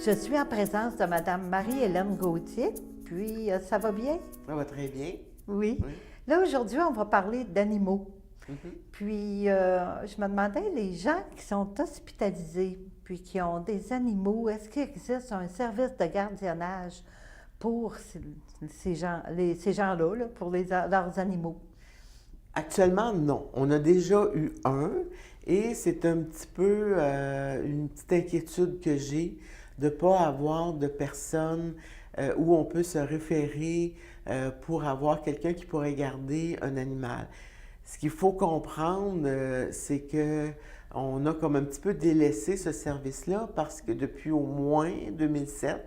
Je suis en présence de Madame Marie-Hélène Gauthier, puis ça va bien? Ça va très bien. Oui. Oui. Là, aujourd'hui, on va parler d'animaux. Mhm. Puis, je me demandais, les gens qui sont hospitalisés, puis qui ont des animaux, est-ce qu'il existe un service de gardiennage pour ces gens-là, là, pour leurs animaux? Actuellement, non. On a déjà eu un et c'est un petit peu une petite inquiétude que j'ai de ne pas avoir de personnes où on peut se référer pour avoir quelqu'un qui pourrait garder un animal. Ce qu'il faut comprendre, c'est que on a comme un petit peu délaissé ce service-là parce que depuis au moins 2007,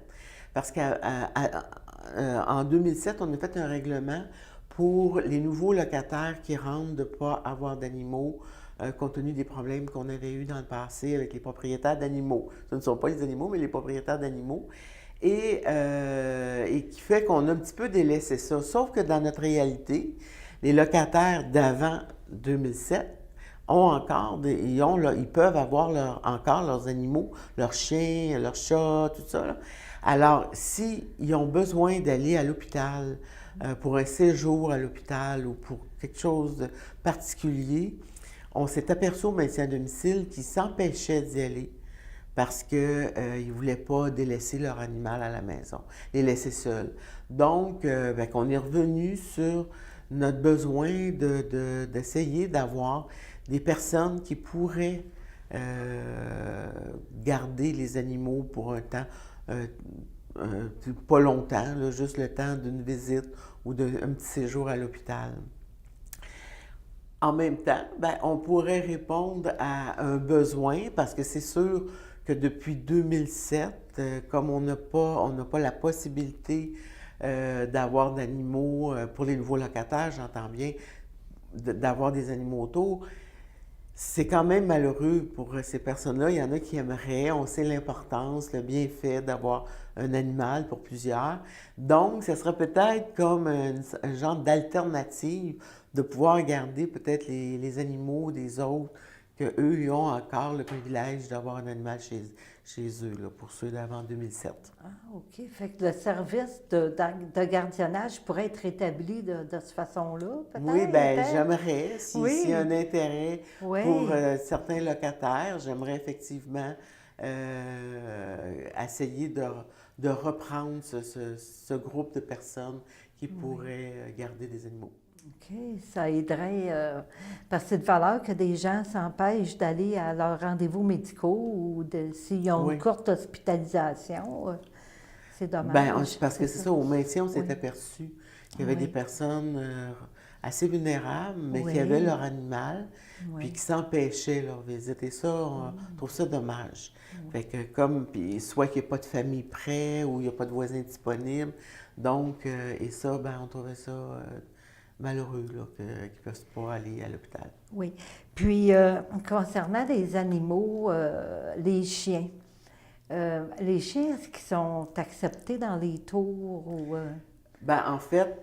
parce qu'en 2007, on a fait un règlement pour les nouveaux locataires qui rentrent de ne pas avoir d'animaux, compte tenu des problèmes qu'on avait eus dans le passé avec les propriétaires d'animaux. Ce ne sont pas les animaux, mais les propriétaires d'animaux. Et qui fait qu'on a un petit peu délaissé ça. Sauf que dans notre réalité, les locataires d'avant 2007 ils peuvent avoir encore leurs animaux, leurs chiens, leurs chats, tout ça, là. Alors, s'ils ont besoin d'aller à l'hôpital pour un séjour à l'hôpital ou pour quelque chose de particulier, on s'est aperçu au maintien à domicile qu'ils s'empêchaient d'y aller parce qu'ils ne voulaient pas délaisser leur animal à la maison, les laisser seuls. Donc, on est revenu sur notre besoin d'essayer d'avoir des personnes qui pourraient garder les animaux pour un temps, pas longtemps, là, juste le temps d'une visite ou d'un petit séjour à l'hôpital. En même temps, on pourrait répondre à un besoin parce que c'est sûr que depuis 2007, comme on n'a pas la possibilité d'avoir d'animaux pour les nouveaux locataires, j'entends bien, d'avoir des animaux autour, c'est quand même malheureux pour ces personnes-là. Il y en a qui aimeraient, on sait l'importance, le bienfait d'avoir un animal pour plusieurs. Donc, ce serait peut-être comme un genre d'alternative de pouvoir garder peut-être les animaux des autres, qu'eux, ils ont encore le privilège d'avoir un animal chez eux, là, pour ceux d'avant 2007. Ah, OK. Fait que le service de gardiennage pourrait être établi de cette façon-là, Oui, peut-être? j'aimerais, s'il y a un Oui, intérêt pour oui. certains locataires, j'aimerais effectivement essayer de reprendre ce groupe de personnes qui Oui. pourraient garder des animaux. OK, ça aiderait, parce que c'est de valeur que des gens s'empêchent d'aller à leurs rendez-vous médicaux ou s'ils ont une Oui. courte hospitalisation, c'est dommage. Parce que c'est ça, au maintien, on s'est Oui, aperçu qu'il y avait des oui, personnes assez vulnérables, mais qui avaient oui, leur animal, puis oui, qui s'empêchaient leur visite. Et ça, on trouve ça dommage. oui. Fait que puis soit qu'il n'y a pas de famille près ou il n'y a pas de voisins disponibles. Donc, et ça, on trouvait ça malheureux, là, qu'ils ne peuvent pas aller à l'hôpital. Oui. Puis, concernant les animaux, les chiens, est-ce qu'ils sont acceptés dans les tours ou... En fait,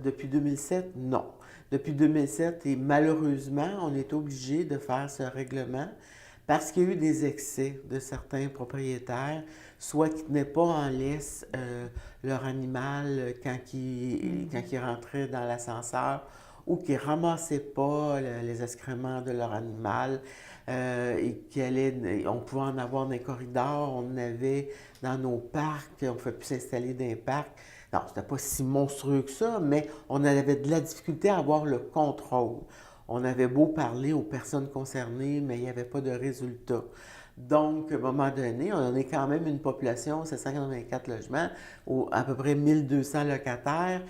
depuis 2007, non. Depuis 2007, et malheureusement, on est obligé de faire ce règlement parce qu'il y a eu des excès de certains propriétaires, soit qui ne tenaient pas en laisse leur animal quand ils rentraient dans l'ascenseur, ou qui ne ramassaient pas les excréments de leur animal, on pouvait en avoir dans les corridors, on en avait dans nos parcs, on ne pouvait plus s'installer dans les parcs. Non, c'était pas si monstrueux que ça, mais on avait de la difficulté à avoir le contrôle. On avait beau parler aux personnes concernées, mais il n'y avait pas de résultat. Donc, à un moment donné, on est quand même une population, c'est 184 logements, à peu près 1200 locataires.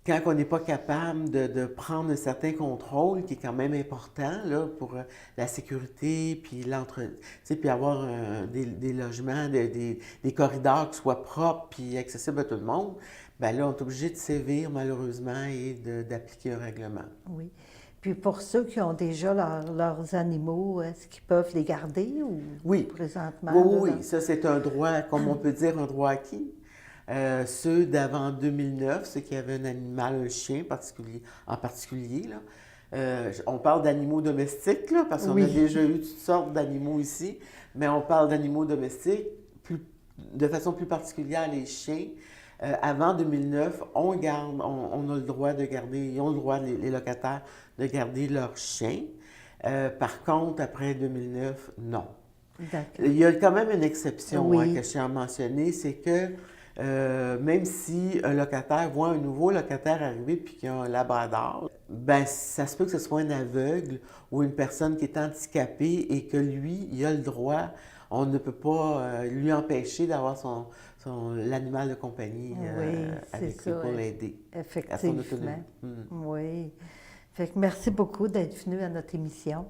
Quand on n'est pas capable de prendre un certain contrôle, qui est quand même important là, pour la sécurité, puis puis avoir des logements, des corridors qui soient propres puis accessibles à tout le monde, là, on est obligé de sévir malheureusement et d'appliquer un règlement. Oui. Puis pour ceux qui ont déjà leurs animaux, est-ce qu'ils peuvent les garder ou Oui, présentement? oui, Là, oui, ça c'est un droit, comme on peut dire, un droit acquis. Ceux d'avant 2009, ceux qui avaient un animal, un chien en particulier, là, on parle d'animaux domestiques, là, parce qu'on a Oui, déjà eu toutes sortes d'animaux ici, mais on parle d'animaux domestiques. de façon plus particulière les chiens. Avant 2009, on a le droit de garder, ils ont le droit, les locataires, de garder leurs chiens. Par contre, après 2009, non. D'accord. Il y a quand même une exception Oui. que je tiens à mentionner, c'est que même si un locataire voit un nouveau locataire arriver puis qu'il y a un labrador, ben ça se peut que ce soit un aveugle ou une personne qui est handicapée et que lui, il a le droit, on ne peut pas lui empêcher d'avoir l'animal de compagnie Oui, c'est avec lui ça, pour l'aider à son effectivement. autonomie. Oui. Fait que merci beaucoup d'être venu à notre émission.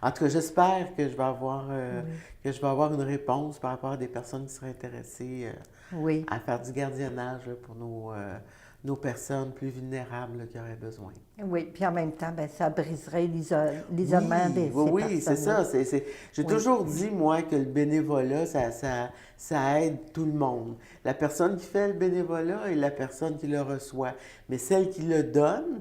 En tout cas, j'espère que je vais avoir, Oui. que je vais avoir une réponse par rapport à des personnes qui seraient intéressées Oui. à faire du gardiennage pour nos personnes plus vulnérables là, qui auraient besoin. Oui, puis en même temps, ben, ça briserait l'isolement de ces Oui, c'est ça. personnes-là. J'ai Oui. toujours dit, moi, que le bénévolat, ça aide tout le monde. La personne qui fait le bénévolat et la personne qui le reçoit. Mais celle qui le donne,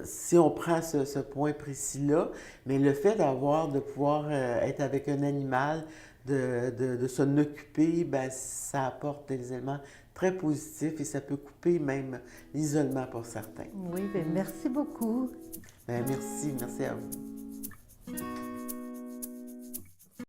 si on prend ce point précis-là, mais le fait de pouvoir être avec un animal, de s'en occuper, ben, ça apporte des éléments très positifs et ça peut couper même l'isolement pour certains. Oui, bien, merci beaucoup. Ben, merci à vous.